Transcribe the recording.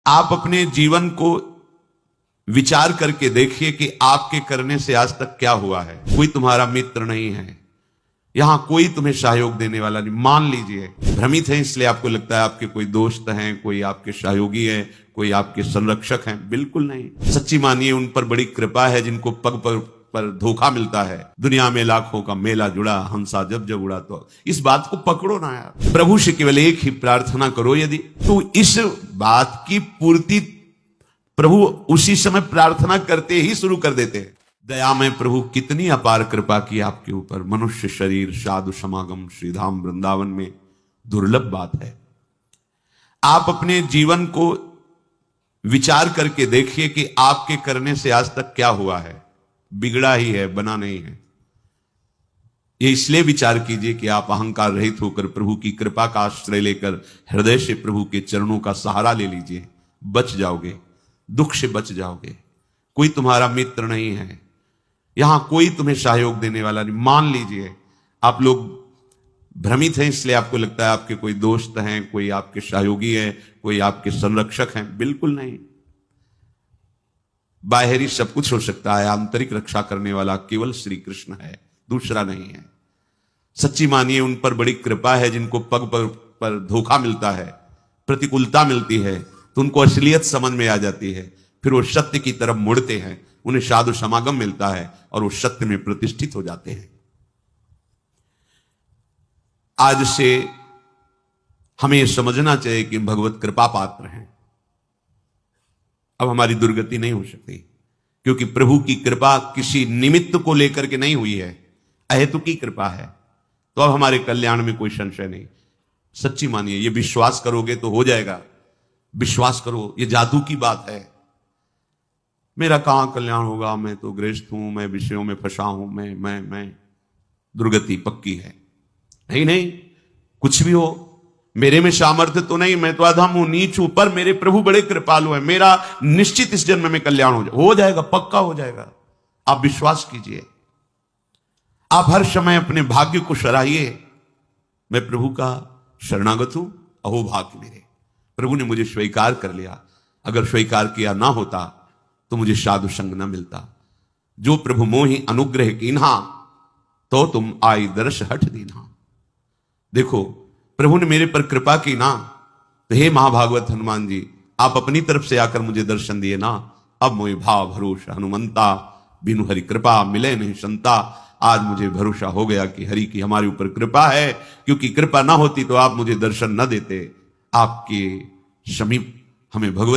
आप अपने जीवन को विचार करके देखिए कि आपके करने से आज तक क्या हुआ है। कोई तुम्हारा मित्र नहीं है, यहां कोई तुम्हें सहयोग देने वाला नहीं। मान लीजिए भ्रमित है, इसलिए आपको लगता है आपके कोई दोस्त हैं, कोई आपके सहयोगी है, कोई आपके संरक्षक हैं। बिल्कुल नहीं। सच्ची मानिए उन पर बड़ी कृपा है जिनको पग पग पर धोखा मिलता है। दुनिया में लाखों का मेला जुड़ा, हंसा जब जब उड़ा। तो इस बात को पकड़ो ना यार। प्रभु से केवल एक ही प्रार्थना करो, यदि तो इस बात की पूर्ति प्रभु उसी समय प्रार्थना करते ही शुरू कर देते हैं। दया में प्रभु कितनी अपार कृपा की आपके ऊपर। मनुष्य शरीर साधु समागम श्रीधाम वृंदावन में दुर्लभ बात है। आप अपने जीवन को विचार करके देखिए कि आपके करने से आज तक क्या हुआ है। बिगड़ा ही है, बना नहीं है। ये इसलिए विचार कीजिए कि आप अहंकार रहित होकर प्रभु की कृपा का आश्रय लेकर हृदय से प्रभु के चरणों का सहारा ले लीजिए। बच जाओगे, दुख से बच जाओगे। कोई तुम्हारा मित्र नहीं है, यहां कोई तुम्हें सहयोग देने वाला नहीं। मान लीजिए आप लोग भ्रमित हैं, इसलिए आपको लगता है आपके कोई दोस्त हैं, कोई आपके सहयोगी है, कोई आपके संरक्षक हैं। बिल्कुल नहीं। बाहरी सब कुछ हो सकता है, आंतरिक रक्षा करने वाला केवल श्री कृष्ण है, दूसरा नहीं है। सच्ची मानिए उन पर बड़ी कृपा है जिनको पग पग पर धोखा मिलता है, प्रतिकूलता मिलती है, तो उनको असलियत समझ में आ जाती है। फिर वो सत्य की तरफ मुड़ते हैं, उन्हें साधु समागम मिलता है और वो सत्य में प्रतिष्ठित हो जाते हैं। आज से हमें यह समझना चाहिए कि भगवत कृपा पात्र हैं। अब हमारी दुर्गति नहीं हो सकती, क्योंकि प्रभु की कृपा किसी निमित्त को लेकर के नहीं हुई है, अहेतुकी कृपा है। तो अब हमारे कल्याण में कोई संशय नहीं। सच्ची मानिए, ये विश्वास करोगे तो हो जाएगा। विश्वास करो, ये जादू की बात है। मेरा कहां कल्याण होगा, मैं तो गृहस्थ हूं, मैं विषयों में फंसा हूं, मैं दुर्गति पक्की है। नहीं नहीं, कुछ भी हो, मेरे में सामर्थ्य तो नहीं, मैं तो अधम हूं, नीच हूं, पर मेरे प्रभु बड़े कृपालु हैं। मेरा निश्चित इस जन्म में कल्याण हो जाएगा, पक्का हो जाएगा। आप विश्वास कीजिए। आप हर समय अपने भाग्य को सराहिए। मैं प्रभु का शरणागत हूं, अहो भाग्य मेरे, प्रभु ने मुझे स्वीकार कर लिया। अगर स्वीकार किया ना होता तो मुझे साधु संग न मिलता। जो प्रभु मोहि अनुग्रह कीन्हा, तो तुम आई दर्श हठ दीन्हा। देखो प्रभु ने मेरे पर कृपा की ना, तो हे महाभागवत हनुमान जी, आप अपनी तरफ से आकर मुझे दर्शन दिए ना। अब मोहि भाव भरोसा हनुमंता, बिनु हरि कृपा मिले नहीं संता। आज मुझे भरोसा हो गया कि हरि की हमारे ऊपर कृपा है, क्योंकि कृपा ना होती तो आप मुझे दर्शन न देते। आपके समीप हमें भगवत